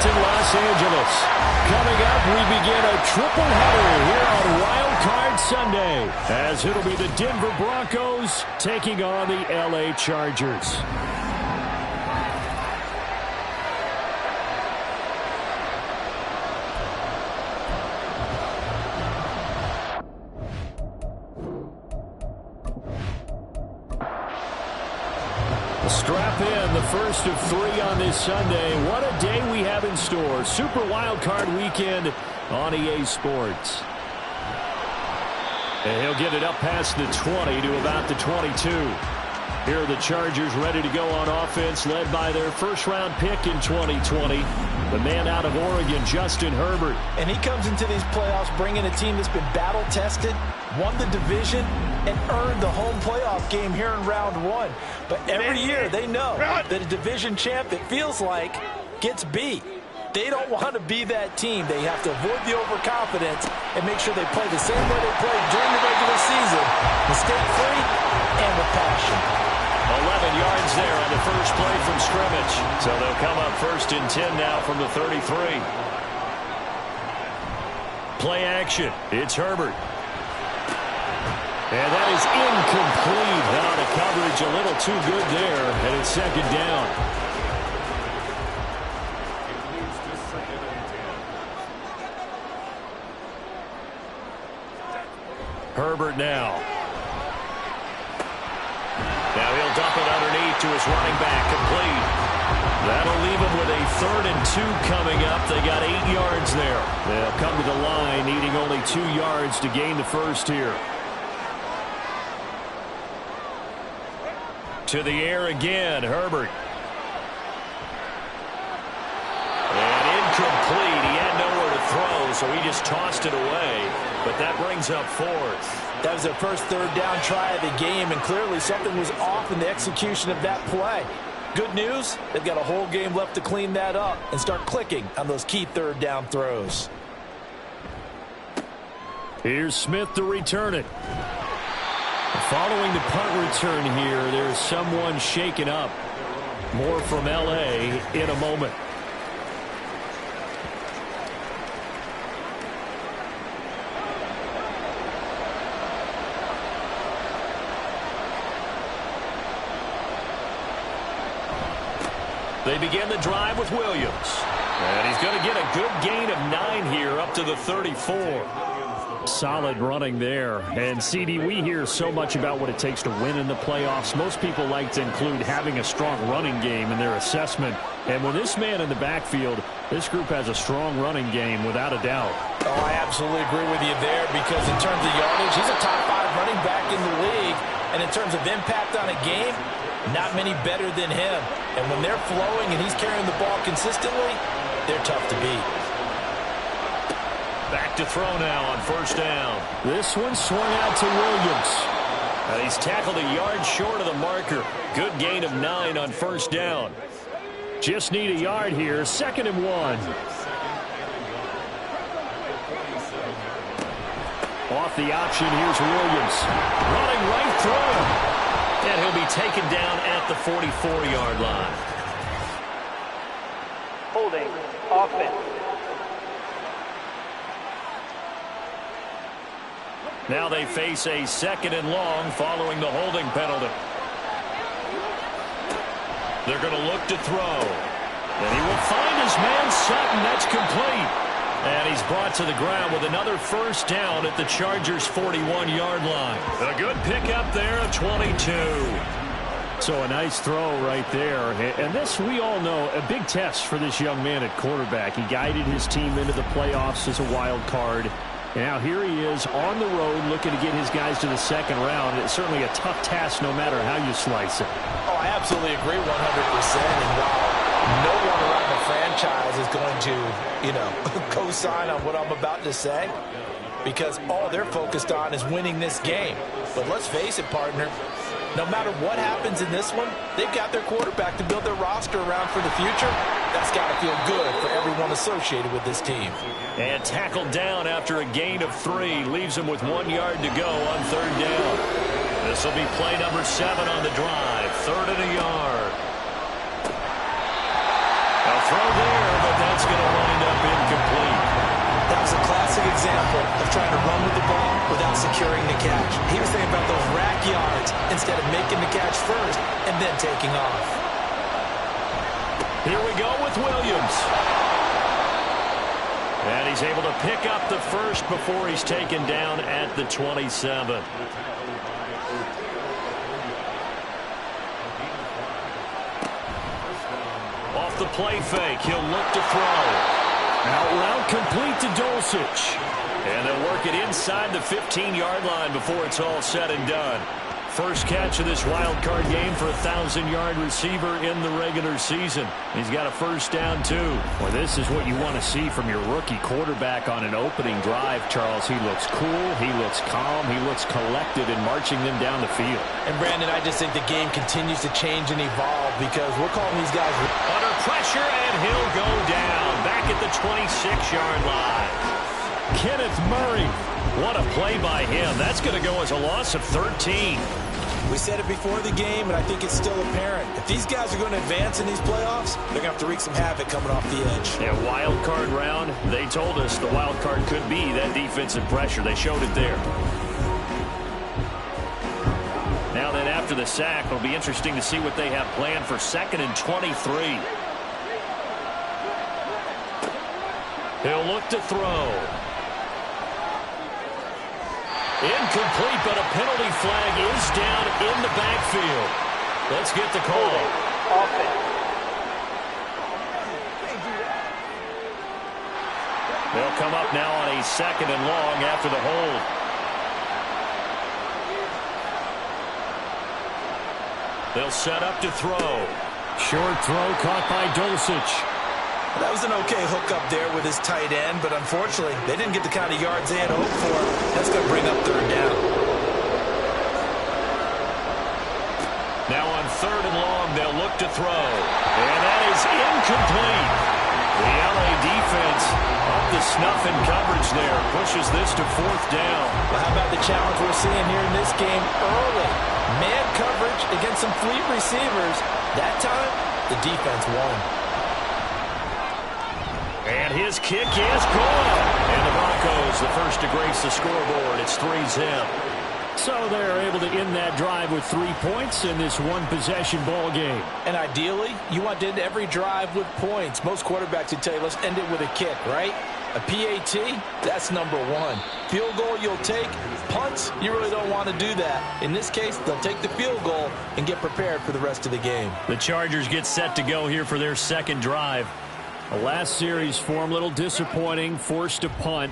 in Los Angeles. Coming up, we begin a triple header here on Wildcard Sunday, as it'll be the Denver Broncos taking on the LA Chargers. Strap in, the first of 3 on this Sunday. What a day we have in store. Super Wildcard Weekend on EA Sports. And he'll get it up past the 20 to about the 22. Here are the Chargers ready to go on offense, led by their first-round pick in 2020, the man out of Oregon, Justin Herbert. And he comes into these playoffs bringing a team that's been battle-tested, won the division, and earned the home playoff game here in round 1. But every year they know that a division champ, it feels like, gets beat. They don't want to be that team. They have to avoid the overconfidence and make sure they play the same way they played during the regular season, mistake-free and with passion. 11 yards there on the first play from scrimmage. So they'll come up first and 10 now from the 33. Play action. It's Herbert. And that is incomplete. Now the coverage a little too good there, and it's second down. Herbert now. Now he'll dump it underneath to his running back, complete. That'll leave him with a 3rd and 2 coming up. They got 8 yards there. They'll come to the line, needing only 2 yards to gain the first here. To the air again, Herbert. And incomplete. He had nowhere to throw, so he just tossed it away. But that brings up 4th. That was their first 3rd down try of the game, and clearly something was off in the execution of that play. Good news, they've got a whole game left to clean that up and start clicking on those key 3rd down throws. Here's Smith to return it. Following the punt return here, there's someone shaken up. More from LA in a moment. They begin the drive with Williams. And he's going to get a good gain of 9 here up to the 34. Solid running there. And, CD, we hear so much about what it takes to win in the playoffs. Most people like to include having a strong running game in their assessment. And with this man in the backfield, this group has a strong running game without a doubt. Oh, I absolutely agree with you there, because in terms of yardage, he's a top 5 running back in the league. And in terms of impact on a game, not many better than him. And when they're flowing and he's carrying the ball consistently, they're tough to beat. Back to throw now on first down. This one swung out to Williams. And he's tackled a yard short of the marker. Good gain of 9 on first down. Just need a yard here. 2nd and 1. Off the option, here's Williams. Running right through him. And he'll be taken down at the 44-yard line. Holding offense. Now they face a 2nd and long following the holding penalty. They're going to look to throw. And he will find his man Sutton. That's complete. And he's brought to the ground with another first down at the Chargers' 41-yard line. A good pickup there of 22. So a nice throw right there. And this, we all know, a big test for this young man at quarterback. He guided his team into the playoffs as a wild card. And now here he is on the road looking to get his guys to the 2nd round. It's certainly a tough task no matter how you slice it. Oh, I absolutely agree 100%. And while no one around the franchise is going to, co-sign on what I'm about to say, because all they're focused on is winning this game. But let's face it, partner, no matter what happens in this one, they've got their quarterback to build their roster around for the future. That's got to feel good for everyone associated with this team. And tackled down after a gain of 3. Leaves him with 1 yard to go on 3rd down. This will be play number 7 on the drive. 3rd and a yard. A throw there, but that's going was trying to run with the ball without securing the catch. He was thinking about those rack yards instead of making the catch first and then taking off. Here we go with Williams. And he's able to pick up the first before he's taken down at the 27. Off the play fake, he'll look to throw. Out route complete to Dulcich. And they'll work it inside the 15-yard line before it's all said and done. First catch of this wild card game for a 1,000-yard receiver in the regular season. He's got a first down, too. Well, this is what you want to see from your rookie quarterback on an opening drive, Charles. He looks cool, he looks calm, he looks collected in marching them down the field. And, Brandon, I just think the game continues to change and evolve because we're calling these guys under pressure, and he'll go down back at the 26-yard line. Kenneth Murray. What a play by him. That's going to go as a loss of 13. We said it before the game, and I think it's still apparent. If these guys are going to advance in these playoffs, they're going to have to wreak some havoc coming off the edge. Yeah, wild card round, they told us the wild card could be that defensive pressure. They showed it there. Now then, after the sack, it'll be interesting to see what they have planned for 2nd and 23. He'll look to throw. Incomplete, but a penalty flag is down in the backfield. Let's get the call. Offense. They'll come up now on a 2nd and long after the hold. They'll set up to throw. Short throw caught by Dulcich. That was an okay hookup there with his tight end, but unfortunately, they didn't get the kind of yards they had hoped for. That's going to bring up 3rd down. Now on 3rd and long, they'll look to throw. And that is incomplete. The LA defense up to snuff in coverage there. Pushes this to 4th down. Well, how about the challenge we're seeing here in this game early? Man coverage against some fleet receivers. That time, the defense won. And his kick is good. And the Broncos, the first to grace the scoreboard. It's 3-zip. So they're able to end that drive with 3 points in this one-possession ball game. And ideally, you want to end every drive with points. Most quarterbacks would tell you, let's end it with a kick, right? A PAT, that's number 1. Field goal you'll take. Punts, you really don't want to do that. In this case, they'll take the field goal and get prepared for the rest of the game. The Chargers get set to go here for their 2nd drive. The last series for them, a little disappointing, forced to punt.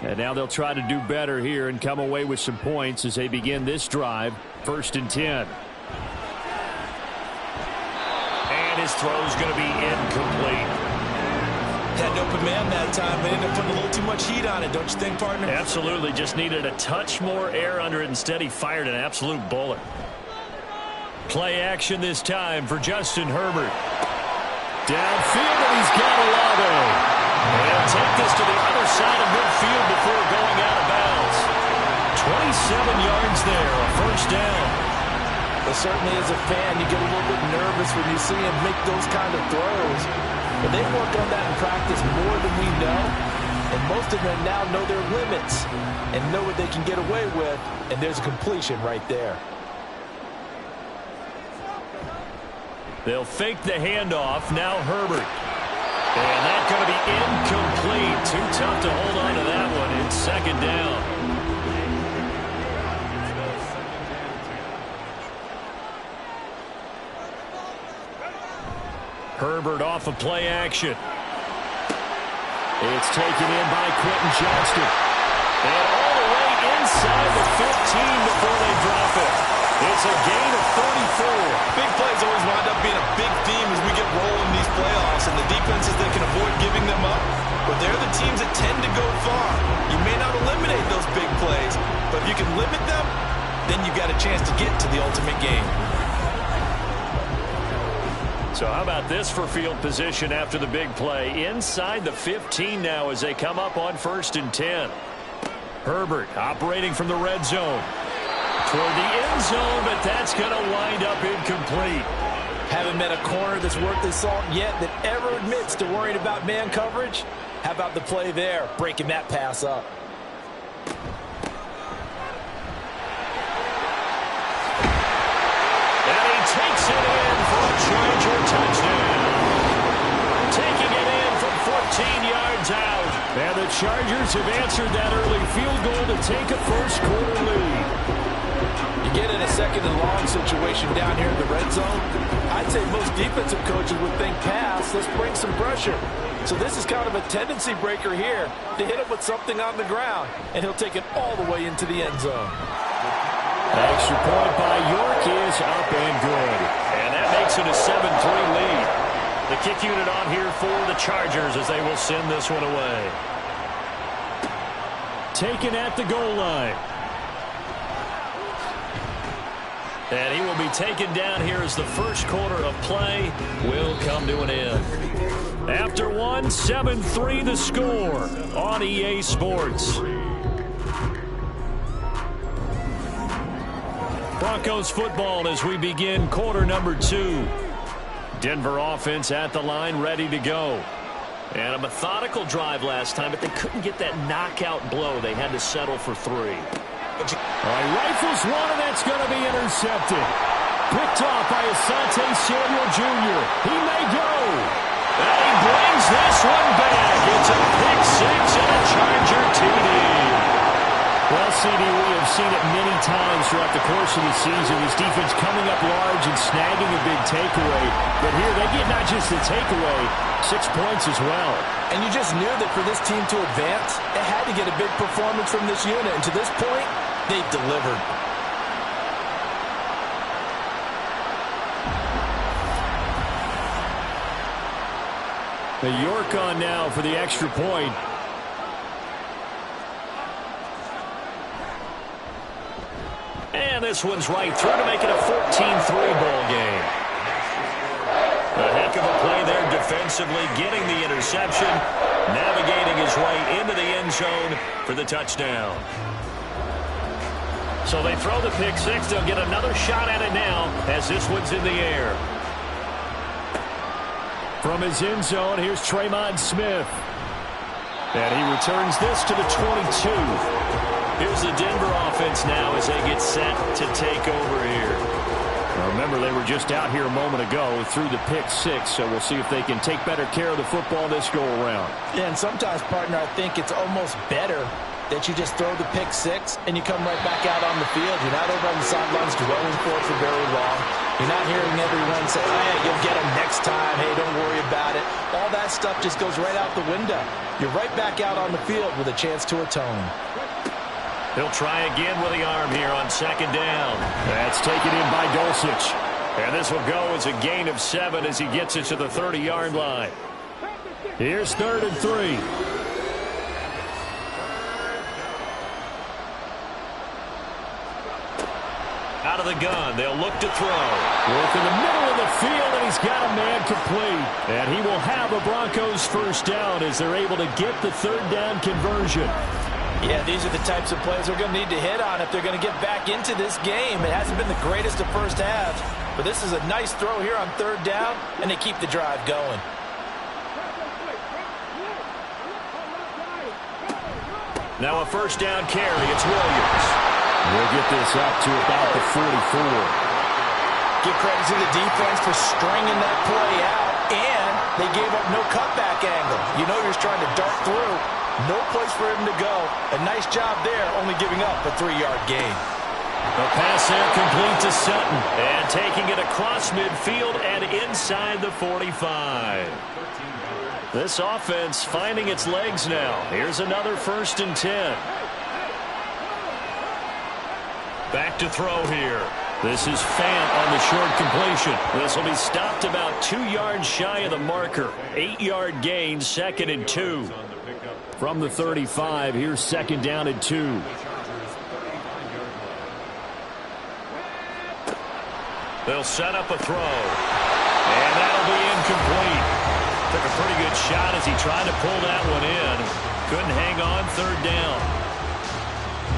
And now they'll try to do better here and come away with some points as they begin this drive. 1st and 10. And his throw's going to be incomplete. Had an open man that time, but ended up putting a little too much heat on it, don't you think, partner? Absolutely. Just needed a touch more air under it. Instead, he fired an absolute bullet. Play action this time for Justin Herbert. Downfield, and he's got Olave. And he'll take this to the other side of midfield before going out of bounds. 27 yards there, a first down. But certainly as a fan, you get a little bit nervous when you see him make those kind of throws. But they've worked on that in practice more than we know. And most of them now know their limits and know what they can get away with. And there's a completion right there. They'll fake the handoff. Now Herbert. And that's going to be incomplete. Too tough to hold on to that one. It's 2nd down. Herbert off of play action. It's taken in by Quentin Johnston. And all the way inside the 15 before they drop it. It's a gain of 34. Big plays always wind up being a big theme as we get rolling these playoffs, and the defenses that can avoid giving them up, but they're the teams that tend to go far. You may not eliminate those big plays, but if you can limit them, then you got a chance to get to the ultimate game. So how about this for field position after the big play? Inside the 15 now as they come up on 1st and 10. Herbert operating from the red zone. Toward the end zone, but that's going to wind up incomplete. Haven't met a corner that's worth his salt yet that ever admits to worrying about man coverage. How about the play there, breaking that pass up? Charger touchdown. Taking it in from 14 yards out. And the Chargers have answered that early field goal to take a first-quarter lead. You get in a second and long situation down here in the red zone, I'd say most defensive coaches would think pass, let's bring some pressure. So this is kind of a tendency breaker here to hit him with something on the ground, and he'll take it all the way into the end zone. Extra point by York is up and good. And that makes it a 7-3 lead. The kick unit on here for the Chargers as they will send this one away. Taken at the goal line. And he will be taken down here as the first quarter of play will come to an end. After one, 7-3 the score on EA Sports. Broncos football as we begin quarter number 2. Denver offense at the line, ready to go. And a methodical drive last time, but they couldn't get that knockout blow. They had to settle for 3. All right, rifles one, and that's going to be intercepted. Picked off by Asante Samuel Jr. He may go. And he brings this one back. It's a pick 6 and a Charger TD. Well, CD, we have seen it many times throughout the course of the season. This defense coming up large and snagging a big takeaway. But here they get not just the takeaway, 6 points as well. And you just knew that for this team to advance, it had to get a big performance from this unit. And to this point, they've delivered. The York on now for the extra point. And this one's right through to make it a 14-3 ball game. A heck of a play there defensively, getting the interception, navigating his way into the end zone for the touchdown. So they throw the pick 6. They'll get another shot at it now as this one's in the air. From his end zone, here's Tremon Smith. And he returns this to the 22. Here's the Denver offense now as they get set to take over here. Now remember, they were just out here a moment ago through the pick 6, so we'll see if they can take better care of the football this go-around. Yeah, and sometimes, partner, I think it's almost better that you just throw the pick 6 and you come right back out on the field. You're not over on the sidelines dwelling for it for very long. You're not hearing everyone say, oh, yeah, you'll get them next time. Hey, don't worry about it. All that stuff just goes right out the window. You're right back out on the field with a chance to atone. He'll try again with the arm here on second down. That's taken in by Dulcich. And this will go as a gain of 7 as he gets it to the 30-yard line. Here's 3rd and 3. Out of the gun, they'll look to throw. Work in the middle of the field, and he's got a man complete. And he will have a Broncos first down as they're able to get the 3rd down conversion. Yeah, these are the types of plays they're going to need to hit on if they're going to get back into this game. It hasn't been the greatest of first halves, but this is a nice throw here on 3rd down, and they keep the drive going. Now a first down carry. It's Williams. We'll get this up to about the 44. Give credit to the defense for stringing that play out, and they gave up no cutback angle. You know you're just trying to dart through. No place for him to go. A nice job there, only giving up a 3-yard gain. The pass there complete to Sutton. And taking it across midfield and inside the 45. This offense finding its legs now. Here's another 1st and 10. Back to throw here. This is Fant on the short completion. This will be stopped about 2 yards shy of the marker. 8-yard gain, 2nd and 2. From the 35, here's 2nd down and 2. They'll set up a throw. And that'll be incomplete. Took a pretty good shot as he tried to pull that one in. Couldn't hang on 3rd down.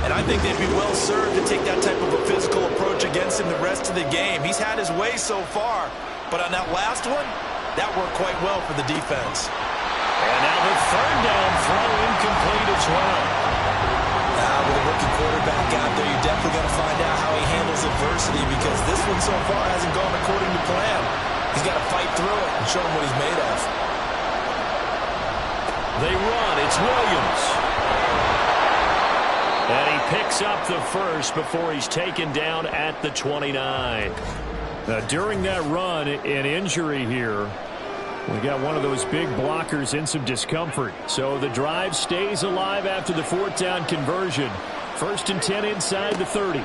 And I think they'd be well served to take that type of a physical approach against him the rest of the game. He's had his way so far, but on that last one, that worked quite well for the defense. And now the 3rd down throw incomplete as well. Now with a rookie quarterback out there, you're definitely going to find out how he handles adversity because this one so far hasn't gone according to plan. He's got to fight through it and show him what he's made of. They run. It's Williams. And he picks up the first before he's taken down at the 29. Now, during that run, an injury here. We got one of those big blockers in some discomfort. So the drive stays alive after the fourth down conversion. 1st and 10 inside the 30.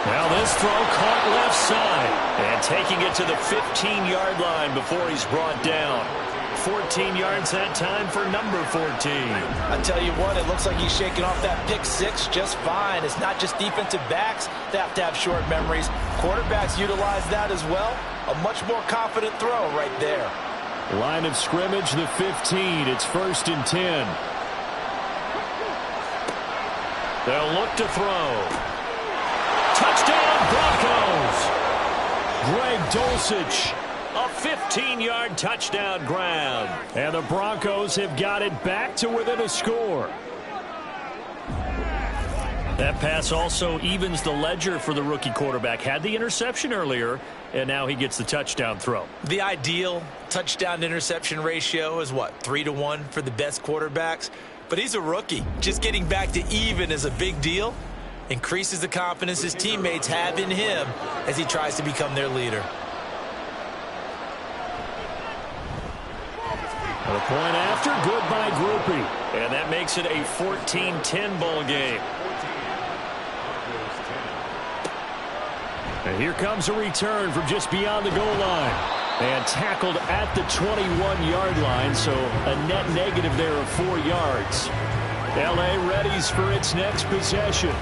Now this throw caught left side. And taking it to the 15-yard line before he's brought down. 14 yards that time for number 14. I tell you what, it looks like he's shaking off that pick six just fine. It's not just defensive backs that have to have short memories. Quarterbacks utilize that as well. A much more confident throw right there. Line of scrimmage, the 15. It's 1st and 10. They'll look to throw. Touchdown, Broncos! Greg Dulcich. A 15-yard touchdown grab. And the Broncos have got it back to within a score. That pass also evens the ledger for the rookie quarterback. Had the interception earlier, and now he gets the touchdown throw. The ideal touchdown-interception ratio is what, 3-to-1 for the best quarterbacks? But he's a rookie. Just getting back to even is a big deal. Increases the confidence his teammates have in him as he tries to become their leader. The point after, good by Groupie. And that makes it a 14-10 ball game. And here comes a return from just beyond the goal line. And tackled at the 21-yard line, so a net negative there of 4 yards. L.A. readies for its next possession.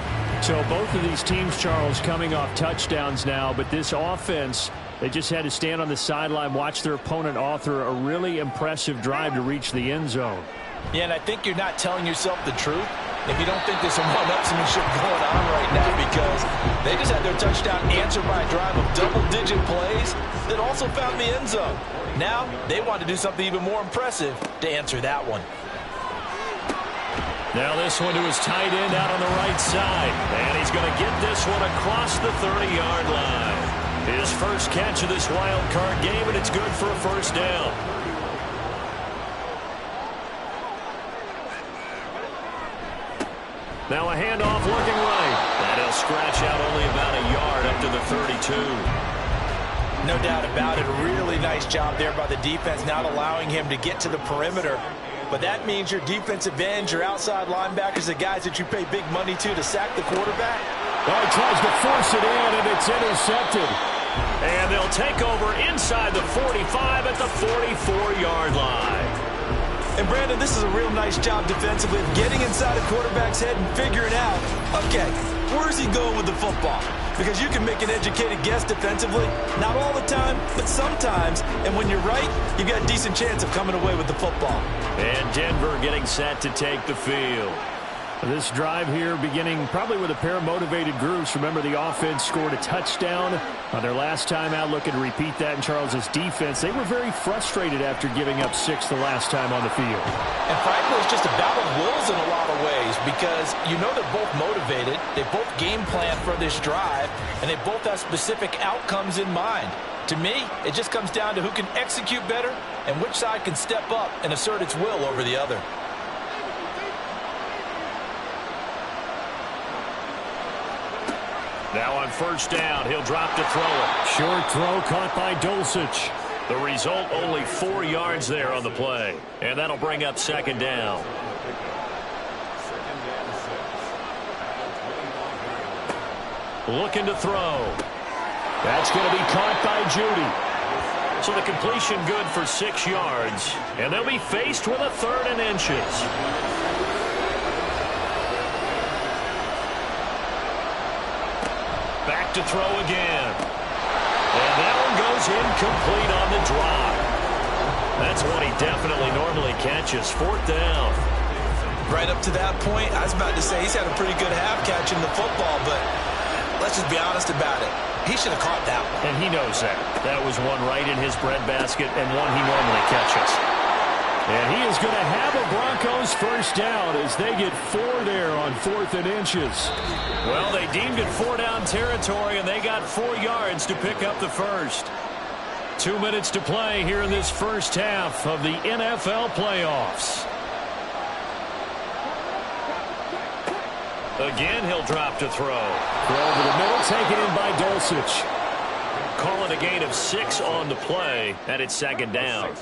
So both of these teams, Charles, coming off touchdowns now, but this offense, they just had to stand on the sideline, watch their opponent author a really impressive drive to reach the end zone. Yeah, and I think you're not telling yourself the truth if you don't think there's some one-upsmanship going on right now, because they just had their touchdown answered by a drive of double-digit plays that also found the end zone. Now they want to do something even more impressive to answer that one. Now this one to his tight end out on the right side. And he's going to get this one across the 30-yard line. His first catch of this wild card game, and it's good for a first down. Now a handoff looking right. And he'll scratch out only about a yard up to the 32. No doubt about it. Really nice job there by the defense, not allowing him to get to the perimeter. But that means your defensive ends, your outside linebackers, the guys that you pay big money to sack the quarterback. Well, he tries to force it in, and it's intercepted. And they'll take over inside the 45 at the 44-yard line. And, Brandon, this is a real nice job defensively of getting inside a quarterback's head and figuring out, okay, where's he going with the football? Because you can make an educated guess defensively, not all the time, but sometimes. And when you're right, you've got a decent chance of coming away with the football. And Denver getting set to take the field. This drive here beginning probably with a pair of motivated groups. Remember, the offense scored a touchdown on their last time out, looking to repeat that in Charles's defense. They were very frustrated after giving up 6 the last time on the field. And frankly, it's just a battle of wills in a lot of ways, because you know they're both motivated, they both game plan for this drive, and they both have specific outcomes in mind. To me, it just comes down to who can execute better and which side can step up and assert its will over the other. Now on first down, he'll drop to throw it. Short throw caught by Dulcich. The result, only 4 yards there on the play. And that'll bring up second down. Looking to throw. That's going to be caught by Judy. So the completion good for 6 yards. And they'll be faced with a 3rd and inches. Back to throw again. And that one goes incomplete on the drop. That's one he definitely normally catches. 4th down. Right up to that point, I was about to say he's had a pretty good half catching the football, but let's just be honest about it. He should have caught that one. And he knows that. That was one right in his breadbasket and one he normally catches. And he is going to have a Broncos first down as they get 4 there on 4th and inches. Well, they deemed it 4-down territory, and they got 4 yards to pick up the first. 2 minutes to play here in this first half of the NFL playoffs. Again, he'll drop to throw. Throw over the middle, taken in by Dulcich. Call it a gain of 6 on the play, and it's 2nd down.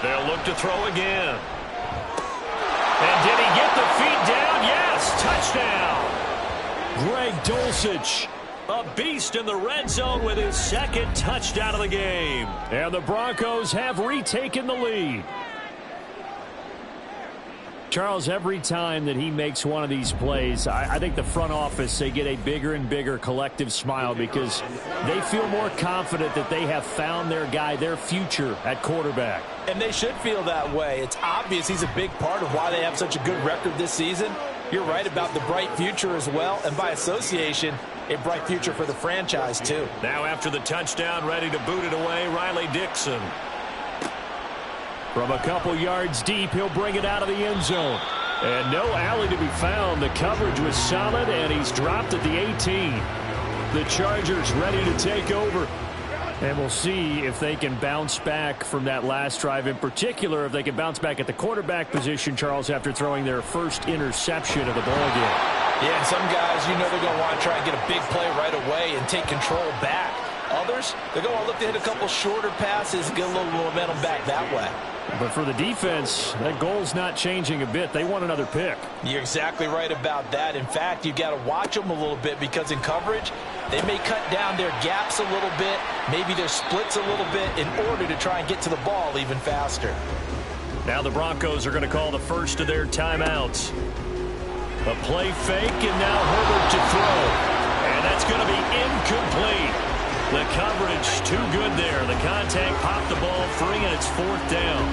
They'll look to throw again. And did he get the feet down? Yes, touchdown. Greg Dulcich, a beast in the red zone with his 2nd touchdown of the game. And the Broncos have retaken the lead. Charles, every time that he makes one of these plays, I think the front office, they get a bigger and bigger collective smile because they feel more confident that they have found their guy, their future at quarterback. And they should feel that way. It's obvious he's a big part of why they have such a good record this season. You're right about the bright future as well, and by association, a bright future for the franchise too. Now after the touchdown, ready to boot it away, Riley Dixon. From a couple yards deep, he'll bring it out of the end zone. And no alley to be found. The coverage was solid, and he's dropped at the 18. The Chargers ready to take over. And we'll see if they can bounce back from that last drive. In particular, if they can bounce back at the quarterback position, Charles, after throwing their first interception of the ballgame. Yeah, some guys, you know they're going to want to try and get a big play right away and take control back. Others, they're going to look to hit a couple shorter passes and get a little momentum back that way. But for the defense, that goal's not changing a bit. They want another pick. You're exactly right about that. In fact, you've got to watch them a little bit because in coverage, they may cut down their gaps a little bit, maybe their splits a little bit in order to try and get to the ball even faster. Now the Broncos are going to call the first of their timeouts. A play fake, and now Herbert to throw. And that's going to be incomplete. The coverage too good there. The contact popped the ball free, and it's 4th down.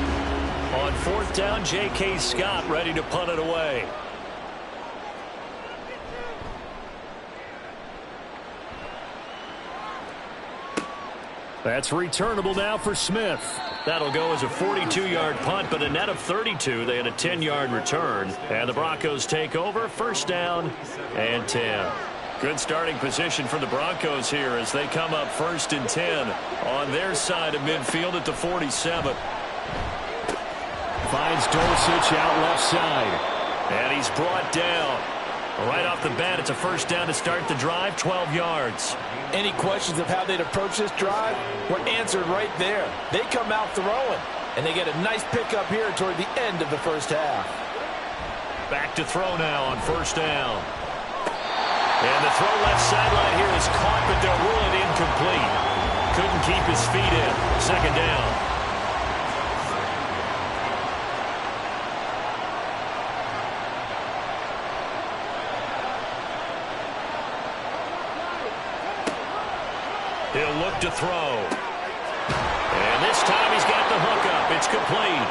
On 4th down, J.K. Scott ready to punt it away. That's returnable now for Smith. That'll go as a 42-yard punt, but a net of 32. They had a 10-yard return. And the Broncos take over. 1st down and 10. Good starting position for the Broncos here as they come up 1st and 10 on their side of midfield at the 47. Finds Dulcich out left side. And he's brought down. Right off the bat, it's a 1st down to start the drive, 12 yards. Any questions of how they'd approach this drive were answered right there. They come out throwing, and they get a nice pickup here toward the end of the first half. Back to throw now on 1st down. And the throw left sideline here is caught, but they'll rule it incomplete. Couldn't keep his feet in. 2nd down. He'll look to throw. And this time he's got the hook up. It's complete.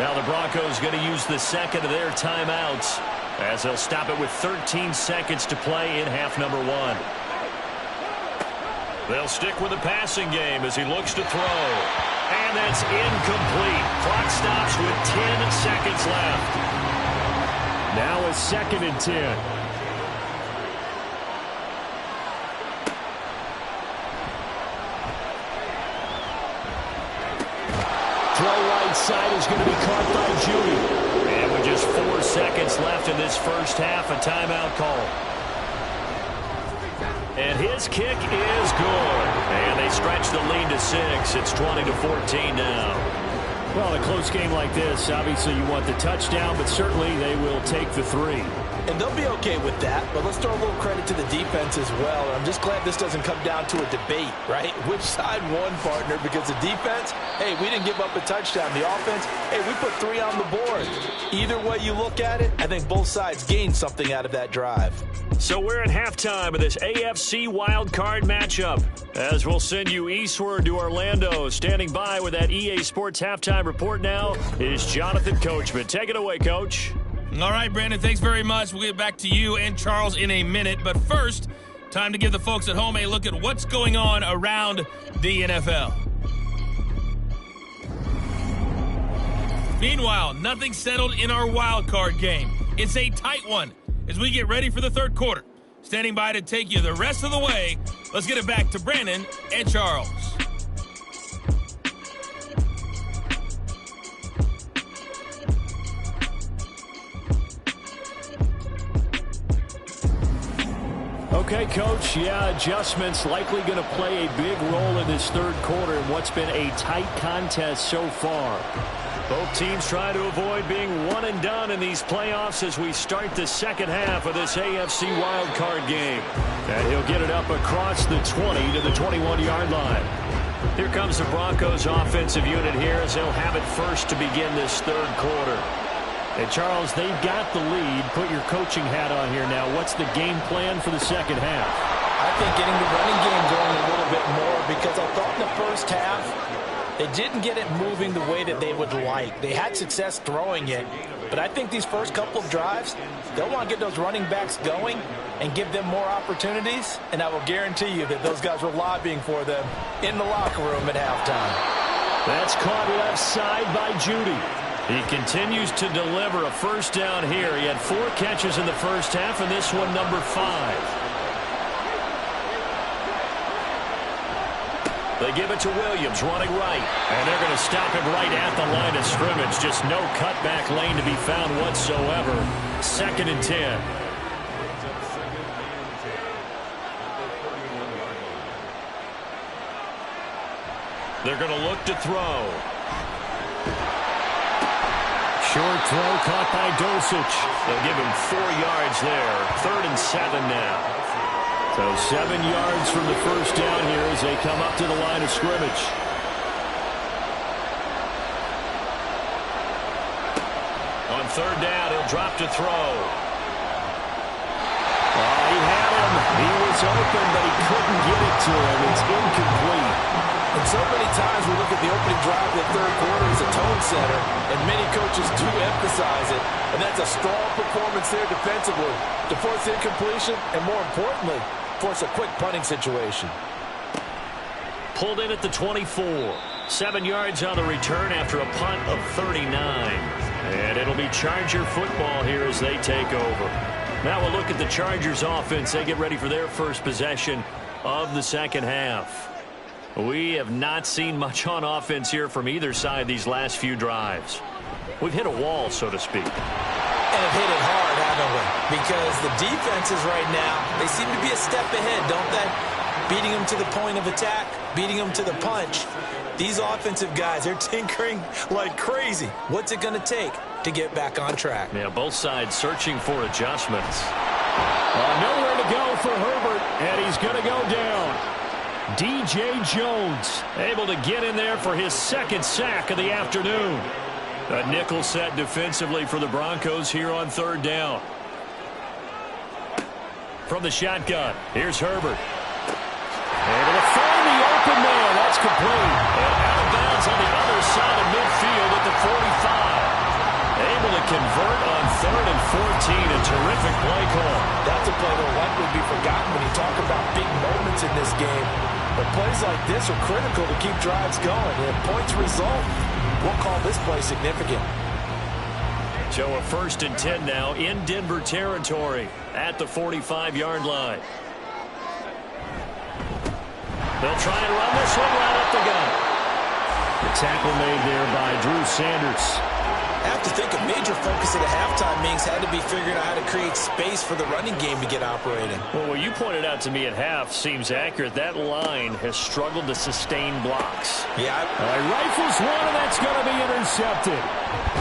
Now the Broncos going to use the 2nd of their timeouts as they'll stop it with 13 seconds to play in half number 1. They'll stick with the passing game as he looks to throw. And that's incomplete. Clock stops with 10 seconds left. Now a 2nd and 10. Throw right side is going to be caught by Judy. And with just 4 seconds left in this first half, a timeout call. And his kick is good. And they stretch the lead to 6. It's 20-14 now. Well, a close game like this, obviously you want the touchdown, but certainly they will take the 3. And they'll be okay with that, but let's throw a little credit to the defense as well. And I'm just glad this doesn't come down to a debate, right? Which side won, partner? Because the defense, hey, we didn't give up a touchdown. The offense, hey, we put 3 on the board. Either way you look at it, I think both sides gained something out of that drive. So we're at halftime of this AFC Wildcard matchup. As we'll send you eastward to Orlando. Standing by with that EA Sports halftime report now is Jonathan Coachman. Take it away, Coach. All right, Brandon, thanks very much. We'll get back to you and Charles in a minute. But first, time to give the folks at home a look at what's going on around the NFL. Meanwhile, nothing settled in our wildcard game. It's a tight one as we get ready for the third quarter. Standing by to take you the rest of the way, let's get it back to Brandon and Charles. Okay, Coach, adjustments likely going to play a big role in this third quarter in what's been a tight contest so far. Both teams try to avoid being one and done in these playoffs as we start the second half of this AFC wildcard game. And he'll get it up across the 20 to the 21-yard line. Here comes the Broncos offensive unit here as they'll have it first to begin this third quarter. Hey, Charles, they've got the lead. Put your coaching hat on here now. What's the game plan for the second half? I think getting the running game going a little bit more, because I thought in the first half they didn't get it moving the way that they would like. They had success throwing it, but I think these first couple of drives, they'll want to get those running backs going and give them more opportunities, and I will guarantee you that those guys were lobbying for them in the locker room at halftime. That's caught left side by Judy. He continues to deliver a first down here. He had 4 catches in the first half, and this one number 5. They give it to Williams, running right. And they're going to stop him right at the line of scrimmage. Just no cutback lane to be found whatsoever. 2nd and 10. They're going to look to throw. Short throw caught by Dosich. They'll give him 4 yards there. 3rd and 7 now. So 7 yards from the first down here as they come up to the line of scrimmage. On 3rd down, he'll drop to throw. He had him. He was open, but he couldn't get it to him. It's incomplete. And so many times we look at the opening drive of the third quarter as a tone setter, and many coaches do emphasize it. And that's a strong performance there defensively to force incompletion and, more importantly, force a quick punting situation. Pulled in at the 24. 7 yards on the return after a punt of 39. And it'll be Charger football here as they take over. Now we'll look at the Chargers offense. They get ready for their first possession of the second half. We have not seen much on offense here from either side these last few drives. We've hit a wall, so to speak. And have hit it hard, haven't we? Because the defenses right now, they seem to be a step ahead, don't they? Beating them to the point of attack, beating them to the punch. These offensive guys, they're tinkering like crazy. What's it going to take to get back on track? Yeah, both sides searching for adjustments. Nowhere to go for Herbert, and he's going to go down. DJ Jones able to get in there for his 2nd sack of the afternoon. A nickel set defensively for the Broncos here on 3rd down. From the shotgun, here's Herbert. Able to find the open man. That's complete. And out of bounds on the other side of midfield at the 45. Able to convert on 3rd and 14. A terrific play call. That's a play that will likely be forgotten when you talk about big moments in this game. But plays like this are critical to keep drives going. And if points result, we'll call this play significant. So a 1st and 10 now in Denver territory at the 45-yard line. They'll try and run this one right up the gut. The tackle made there by Drew Sanders. I have to think a major focus at the halftime meetings had to be figuring out how to create space for the running game to get operating. Well, what you pointed out to me at half seems accurate. That line has struggled to sustain blocks. Yeah. Rifles one, and that's going to be intercepted.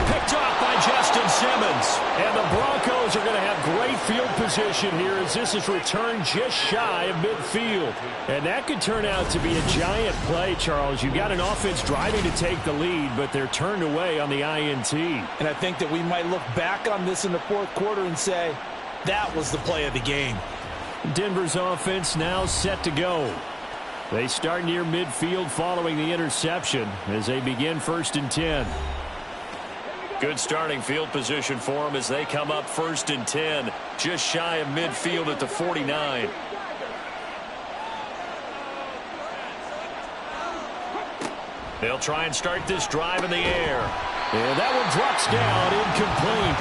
Picked off by Justin Simmons. And the Broncos are going to have great field position here as this is returned just shy of midfield. And that could turn out to be a giant play, Charles. You've got an offense driving to take the lead, but they're turned away on the INT. And I think that we might look back on this in the fourth quarter and say, that was the play of the game. Denver's offense now set to go. They start near midfield following the interception as they begin 1st and 10. Good starting field position for them as they come up 1st and 10, just shy of midfield at the 49. They'll try and start this drive in the air. And that one drops down, incomplete.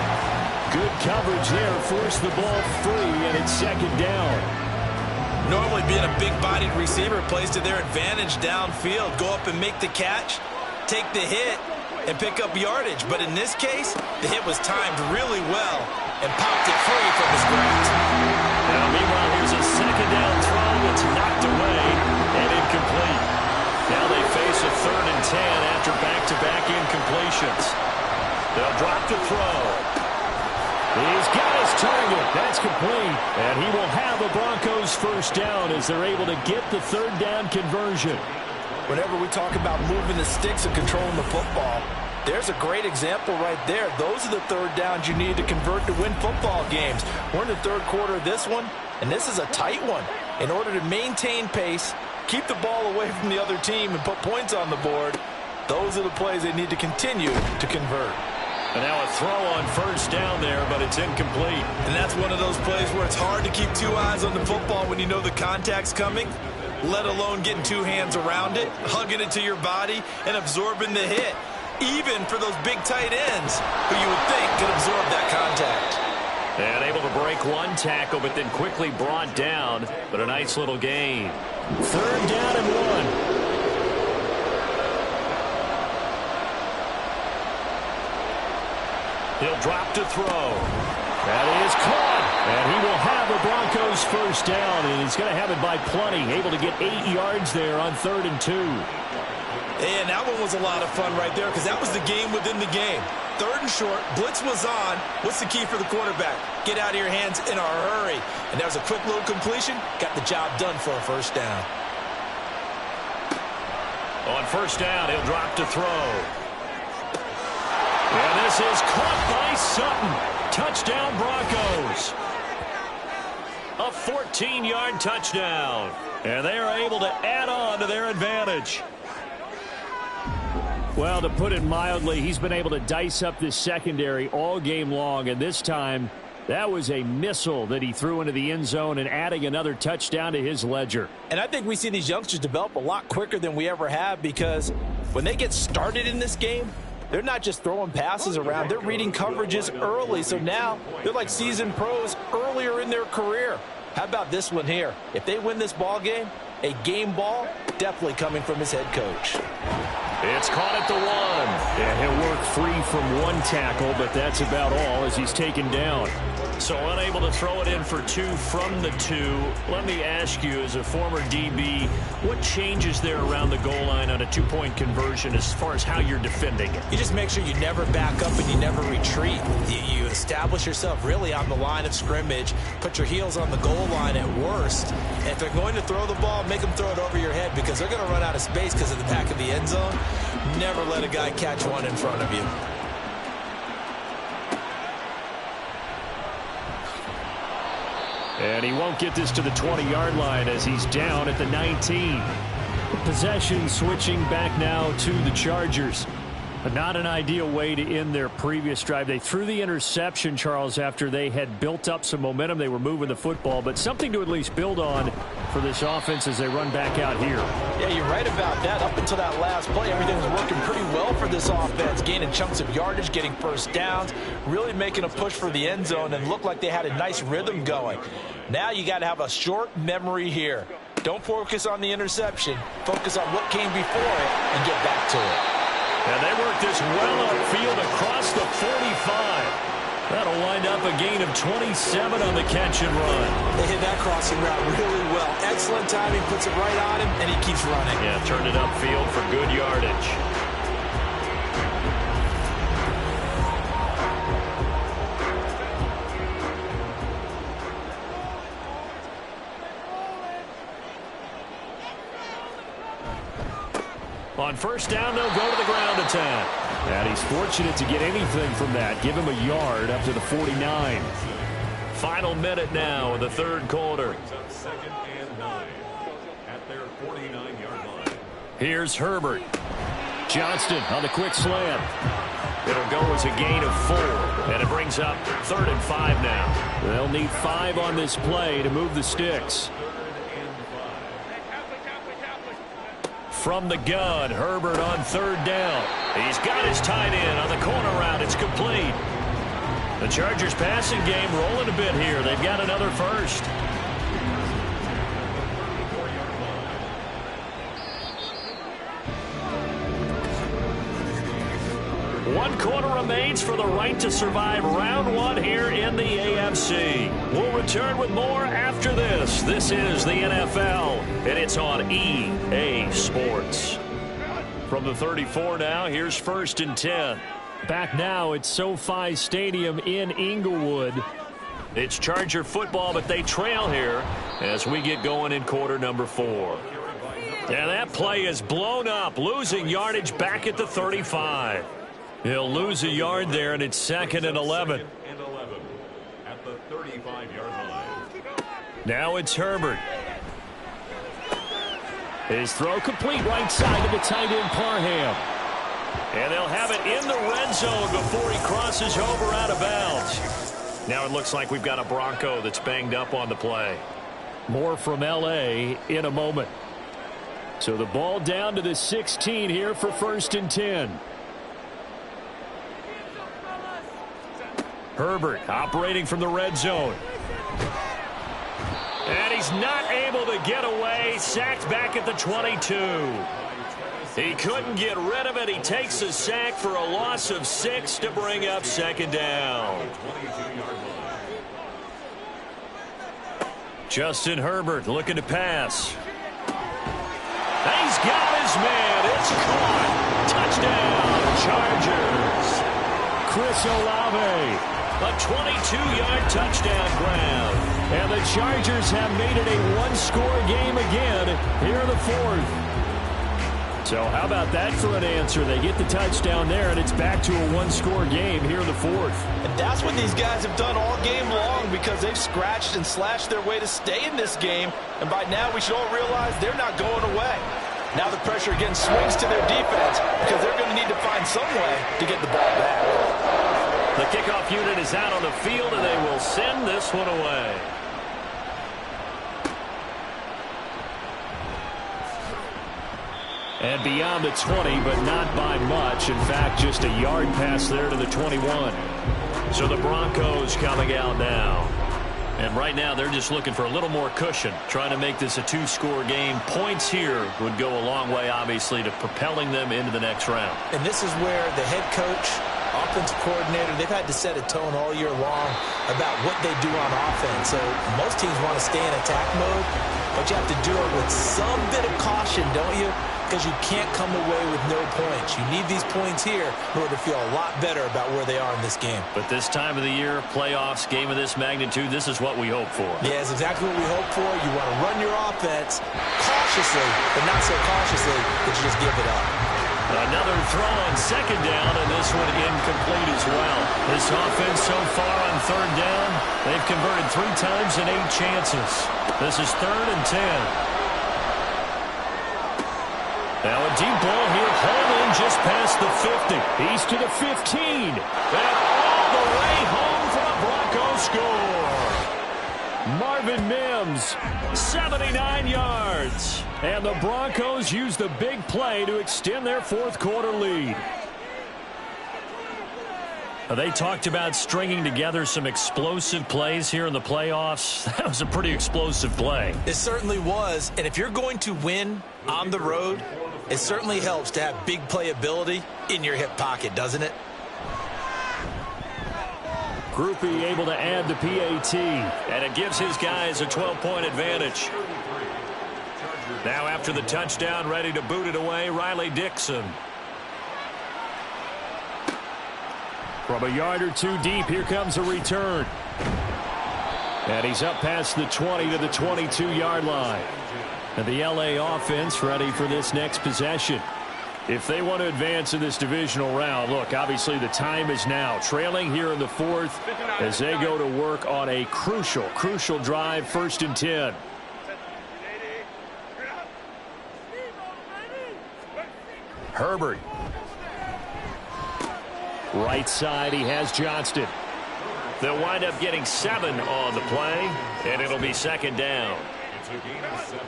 Good coverage there, forced the ball free, and it's second down. Normally being a big-bodied receiver plays to their advantage downfield. Go up and make the catch, take the hit, and pick up yardage. But in this case, the hit was timed really well and popped it free from his grasp. Now, meanwhile, here's a second down throw that's knocked away and incomplete. Now they face a 3rd and 10 after back-to-back incompletions. They'll drop the throw. He's got his target. That's complete. And he will have the Broncos first down as they're able to get the 3rd down conversion. Whenever we talk about moving the sticks and controlling the football, there's a great example right there. Those are the 3rd downs you need to convert to win football games. We're in the 3rd quarter of this one, and this is a tight one. In order to maintain pace, keep the ball away from the other team, and put points on the board, those are the plays they need to continue to convert. And now a throw on first down there, but it's incomplete. And that's one of those plays where it's hard to keep 2 eyes on the football when you know the contact's coming, let alone getting 2 hands around it, hugging it to your body, and absorbing the hit, even for those big tight ends who you would think could absorb that contact. And able to break 1 tackle, but then quickly brought down, but a nice little gain. 3rd down and 1. He'll drop to throw. That is caught. And he will have the Broncos first down, and he's going to have it by plenty. Able to get 8 yards there on 3rd and 2. And that one was a lot of fun right there because that was the game within the game. 3rd and short, blitz was on. What's the key for the quarterback? Get out of your hands in a hurry. And that was a quick little completion. Got the job done for a first down. On first down, he'll drop to throw. And this is caught by Sutton. Touchdown, Broncos. A 14-yard touchdown. And they are able to add on to their advantage. Well, to put it mildly, he's been able to dice up this secondary all game long, and this time that was a missile that he threw into the end zone and adding another touchdown to his ledger. And I think we see these youngsters develop a lot quicker than we ever have because when they get started in this game, they're not just throwing passes around. They're reading coverages early, so now they're like seasoned pros earlier in their career. How about this one here? If they win this ball game, a game ball definitely coming from his head coach. It's caught at the 1. And he'll work free from 1 tackle, but that's about all as he's taken down. So unable to throw it in for 2 from the 2. Let me ask you, as a former DB, what changes there around the goal line on a 2-point conversion as far as how you're defending it? You just make sure you never back up and you never retreat. You establish yourself really on the line of scrimmage, put your heels on the goal line at worst. And if they're going to throw the ball, make them throw it over your head because they're going to run out of space because of the back of the end zone. Never let a guy catch one in front of you. And he won't get this to the 20-yard line as he's down at the 19. Possession switching back now to the Chargers. But not an ideal way to end their previous drive. They threw the interception, Charles, after they had built up some momentum. They were moving the football, but something to at least build on for this offense as they run back out here. Yeah, you're right about that. Up until that last play, everything was working pretty well for this offense. Gaining chunks of yardage, getting first downs, really making a push for the end zone, and looked like they had a nice rhythm going. Now you got to have a short memory here. Don't focus on the interception. Focus on what came before it and get back to it. And they work this well upfield across the 45. That'll wind up a gain of 27 on the catch and run. They hit that crossing route really well. Excellent timing, puts it right on him, and he keeps running. Yeah, turned it upfield for good yardage. On first down, they'll go to the ground attack. And he's fortunate to get anything from that. Give him a yard up to the 49. Final minute now in the 3rd quarter. Second and 9 at their 49-yard line. Here's Herbert. Johnston on the quick slant. It'll go as a gain of 4, and it brings up 3rd and 5 now. They'll need 5 on this play to move the sticks. from the gun. Herbert on third down. He's got his tight end on the corner route. It's complete. The Chargers passing game rolling a bit here. They've got another first. One quarter remains for the right to survive round one here in the AFC. We'll return with more after this. This is the NFL, and it's on EA Sports. From the 34 now, here's 1st and 10. Back now at SoFi Stadium in Inglewood. It's Charger football, but they trail here as we get going in quarter number 4. And that play is blown up, losing yardage back at the 35. He'll lose a yard there, and it's 2nd and 11. At the 35-yard line. Now it's Herbert. His throw complete right side to the tight end Parham. And they'll have it in the red zone before he crosses over out of bounds. Now it looks like we've got a Bronco that's banged up on the play. More from L.A. in a moment. So the ball down to the 16 here for 1st and 10. Herbert operating from the red zone. And he's not able to get away. Sacked back at the 22. He couldn't get rid of it. He takes a sack for a loss of 6 to bring up 2nd down. Justin Herbert looking to pass. He's got his man. It's caught. Touchdown, Chargers. Chris Olave. A 22-yard touchdown grab. And the Chargers have made it a one-score game again here in the 4th. So how about that for an answer? They get the touchdown there, and it's back to a one-score game here in the 4th. And that's what these guys have done all game long, because they've scratched and slashed their way to stay in this game. And by now we should all realize they're not going away. Now the pressure again swings to their defense, because they're going to need to find some way to get the ball back. The kickoff unit is out on the field, and they will send this one away. And beyond the 20, but not by much. In fact, just a yard pass there to the 21. So the Broncos coming out now. And right now they're just looking for a little more cushion, trying to make this a 2-score game. Points here would go a long way, obviously, to propelling them into the next round. And this is where the head coach, offensive coordinator, they've had to set a tone all year long about what they do on offense. So most teams want to stay in attack mode, but you have to do it with some bit of caution, don't you? Because you can't come away with no points. You need these points here in order to feel a lot better about where they are in this game. But this time of the year, playoffs, game of this magnitude, this is what we hope for. Yeah, it's exactly what we hope for. You want to run your offense cautiously, but not so cautiously that you just give it up. Another throw on 2nd down, and this one incomplete as well. This offense so far on 3rd down, they've converted 3 times in 8 chances. This is 3rd and 10. Now a deep ball here, Holman just past the 50. He's to the 15. And all the way home for a Bronco score. Marvin Mims, 79 yards. And the Broncos use the big play to extend their 4th quarter lead. They talked about stringing together some explosive plays here in the playoffs. That was a pretty explosive play. It certainly was. And if you're going to win on the road, it certainly helps to have big playability in your hip pocket, doesn't it? Groupie able to add the PAT. And it gives his guys a 12-point advantage. Now after the touchdown, ready to boot it away, Riley Dixon. From a yard or 2 deep, here comes a return. And he's up past the 20 to the 22-yard line. And the L.A. offense ready for this next possession. If they want to advance in this divisional round, look, obviously the time is now. Trailing here in the 4th as they go to work on a crucial drive, 1st and 10. Herbert. Right side, he has Johnston. They'll wind up getting 7 on the play, and it'll be 2nd down. It's a gain of 7.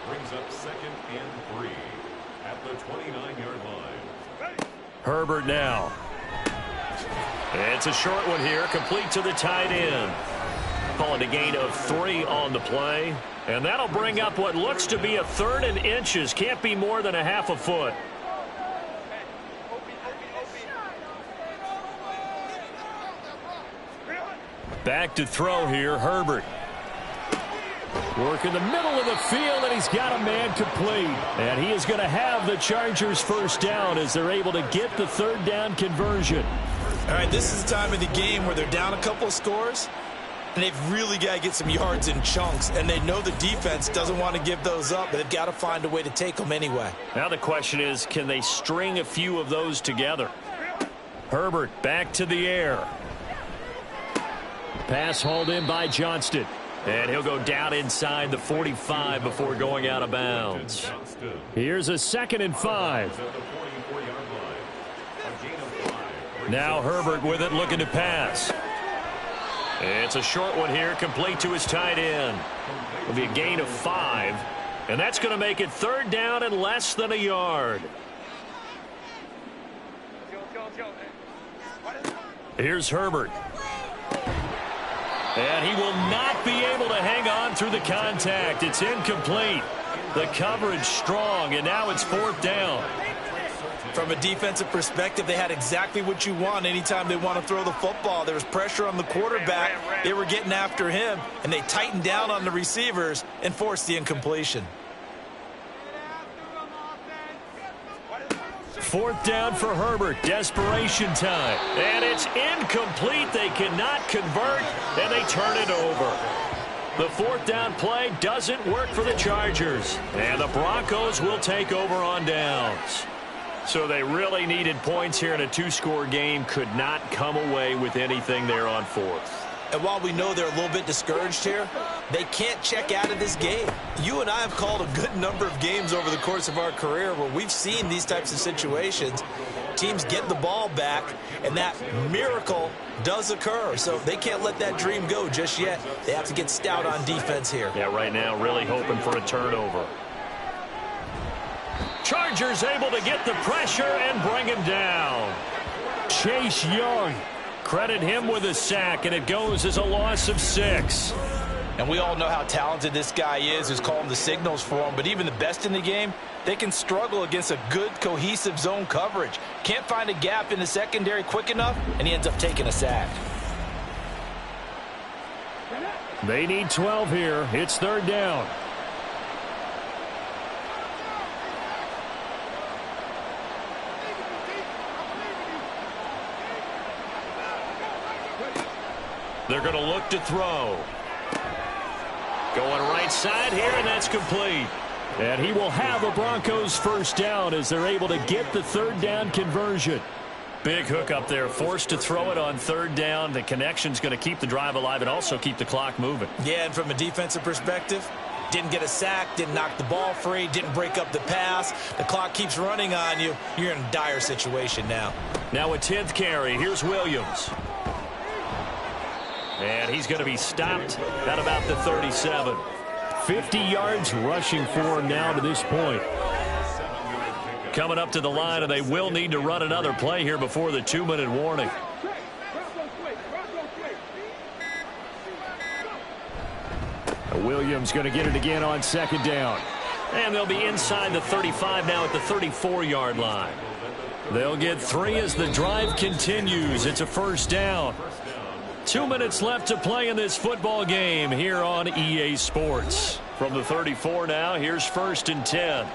Brings up 2nd and 3. at the 29-yard line. Herbert now. It's a short one here, complete to the tight end. Calling a gain of 3 on the play. And that'll bring up what looks to be a 3rd and inches. Can't be more than a half a foot. Back to throw here, Herbert. Work in the middle of the field, and he's got a man complete. And he is going to have the Chargers first down as they're able to get the 3rd down conversion. All right, this is the time of the game where they're down a couple of scores, and they've really got to get some yards in chunks, and they know the defense doesn't want to give those up, but they've got to find a way to take them anyway. Now the question is, can they string a few of those together? Herbert back to the air. Pass hauled in by Johnston. And he'll go down inside the 45 before going out of bounds. Here's a 2nd and 5. Now Herbert with it, looking to pass. It's a short one here, complete to his tight end. It'll be a gain of 5. And that's going to make it 3rd down and less than a yard. Here's Herbert. And he will not be able to hang on through the contact. It's incomplete. The coverage strong, and now it's 4th down. From a defensive perspective, they had exactly what you want anytime they want to throw the football. There was pressure on the quarterback. They were getting after him, and they tightened down on the receivers and forced the incompletion. 4th down for Herbert. Desperation time. And it's incomplete. They cannot convert, and they turn it over. The 4th down play doesn't work for the Chargers. And the Broncos will take over on downs. So they really needed points here in a 2-score game. Could not come away with anything there on 4th. And while we know they're a little bit discouraged here, they can't check out of this game. You and I have called a good number of games over the course of our career where we've seen these types of situations. Teams get the ball back, and that miracle does occur. So they can't let that dream go just yet. They have to get stout on defense here. Yeah, right now really hoping for a turnover. Chargers able to get the pressure and bring him down. Chase Young. Credit him with a sack, and it goes as a loss of 6. And we all know how talented this guy is, who's calling the signals for him. But even the best in the game, they can struggle against a good, cohesive zone coverage. Can't find a gap in the secondary quick enough, and he ends up taking a sack. They need 12 here. It's 3rd down. They're going to look to throw. Going right side here, and that's complete. And he will have a Broncos first down as they're able to get the 3rd down conversion. Big hook up there, forced to throw it on 3rd down. The connection's going to keep the drive alive and also keep the clock moving. Yeah, and from a defensive perspective, didn't get a sack, didn't knock the ball free, didn't break up the pass. The clock keeps running on you. You're in a dire situation now. Now a 10th carry. Here's Williams. And he's going to be stopped at about the 37. 50 yards rushing for him now to this point. Coming up to the line, and they will need to run another play here before the 2-minute warning. Williams going to get it again on 2nd down. And they'll be inside the 35 now at the 34-yard line. They'll get 3 as the drive continues. It's a first down. 2 minutes left to play in this football game here on EA Sports. From the 34 now, here's 1st and 10.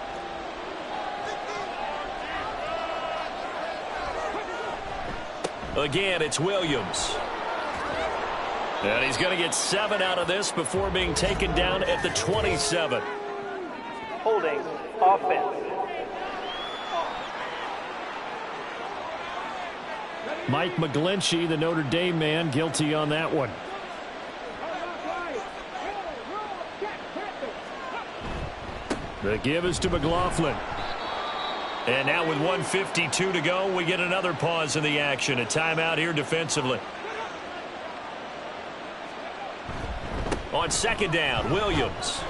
Again, it's Williams. And he's going to get 7 out of this before being taken down at the 27. Holding offense. Mike McGlinchey, the Notre Dame man, guilty on that one. The give is to McLaughlin. And now with 1:52 to go, we get another pause in the action. A timeout here defensively. On 2nd down, Williams.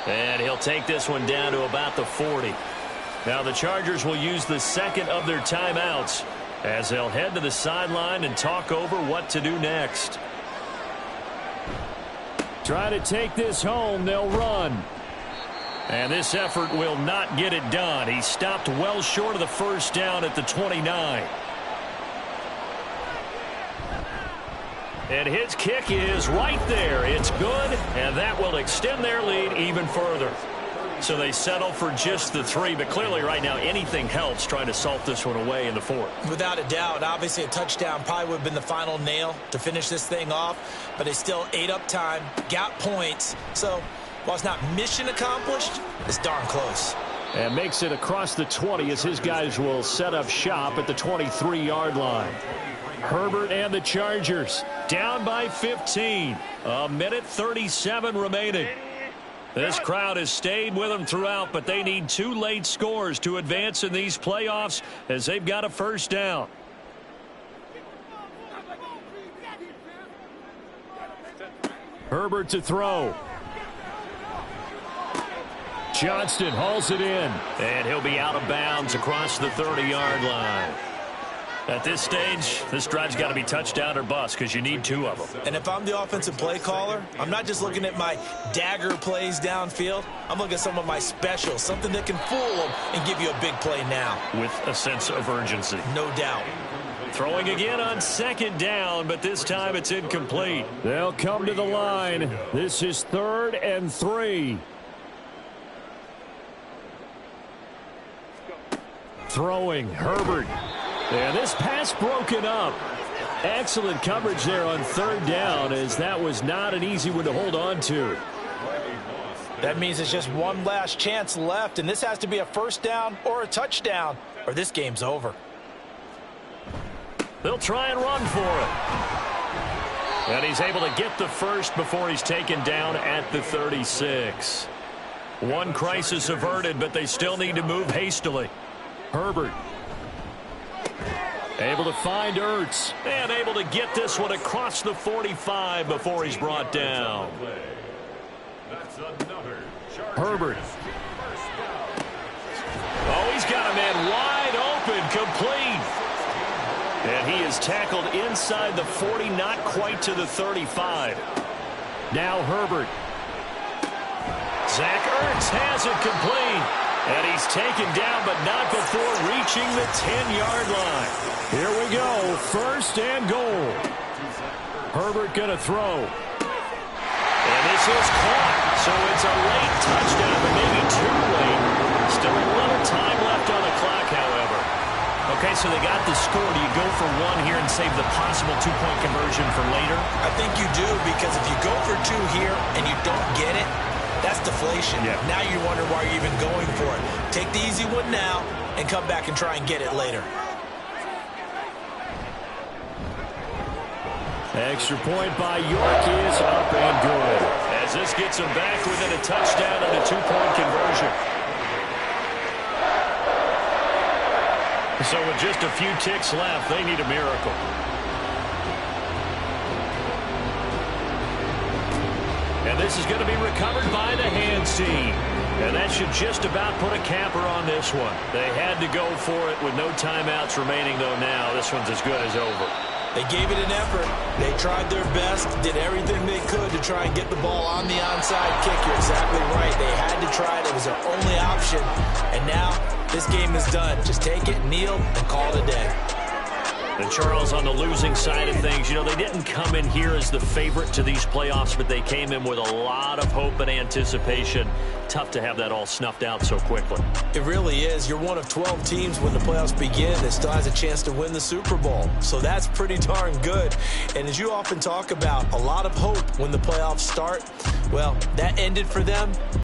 And he'll take this one down to about the 40. Now the Chargers will use the second of their timeouts as they'll head to the sideline and talk over what to do next. Try to take this home. They'll run. And this effort will not get it done. He stopped well short of the first down at the 29. And his kick is right there. It's good, and that will extend their lead even further. So they settle for just the 3, but clearly right now anything helps trying to salt this one away in the 4th. Without a doubt, obviously a touchdown probably would have been the final nail to finish this thing off, but they still ate up time, got points. So while it's not mission accomplished, it's darn close. And makes it across the 20 as his guys will set up shop at the 23-yard line. Herbert and the Chargers down by 15. A minute 37 remaining. This crowd has stayed with them throughout, but they need 2 late scores to advance in these playoffs as they've got a first down. Herbert to throw. Johnston hauls it in. And he'll be out of bounds across the 30-yard line. At this stage, this drive's got to be touchdown or bust because you need 2 of them. And if I'm the offensive play caller, I'm not just looking at my dagger plays downfield. I'm looking at some of my specials, something that can fool them and give you a big play now. With a sense of urgency. No doubt. Throwing again on second down, but this time it's incomplete. They'll come to the line. This is 3rd and 3. Throwing, Herbert. And this pass broken up. Excellent coverage there on 3rd down, as that was not an easy one to hold on to. That means it's just one last chance left, and this has to be a first down or a touchdown, or this game's over. They'll try and run for it. And he's able to get the first before he's taken down at the 36. One crisis averted, but they still need to move hastily. Herbert. Able to find Ertz. And able to get this one across the 45 before he's brought down. Herbert. Oh, he's got a man wide open, complete. And he is tackled inside the 40, not quite to the 35. Now Herbert. Zach Ertz has it complete. And he's taken down, but not before reaching the 10-yard line. Here we go, 1st and goal. Herbert gonna throw. And this is caught. So it's a late touchdown, but maybe too late. Still a little time left on the clock, however. Okay, so they got the score. Do you go for 1 here and save the possible 2-point conversion for later? I think you do, because if you go for 2 here and you don't get it, that's deflation. Yeah. Now you wonder why you're even going for it. Take the easy one now and come back and try and get it later. Extra point by York is up and good. As this gets them back within a touchdown and a 2-point conversion. So with just a few ticks left, they need a miracle. And this is going to be recovered by the hands team. And that should just about put a capper on this one. They had to go for it with no timeouts remaining, though now this one's as good as over. They gave it an effort. They tried their best, did everything they could to try and get the ball on the onside kick. You're exactly right. They had to try it. It was their only option. And now this game is done. Just take it, kneel, and call it a day. And Charles, on the losing side of things, you know, they didn't come in here as the favorite to these playoffs, but they came in with a lot of hope and anticipation. Tough to have that all snuffed out so quickly. It really is. You're one of 12 teams when the playoffs begin that still has a chance to win the Super Bowl. So that's pretty darn good. And as you often talk about, a lot of hope when the playoffs start. Well, that ended for them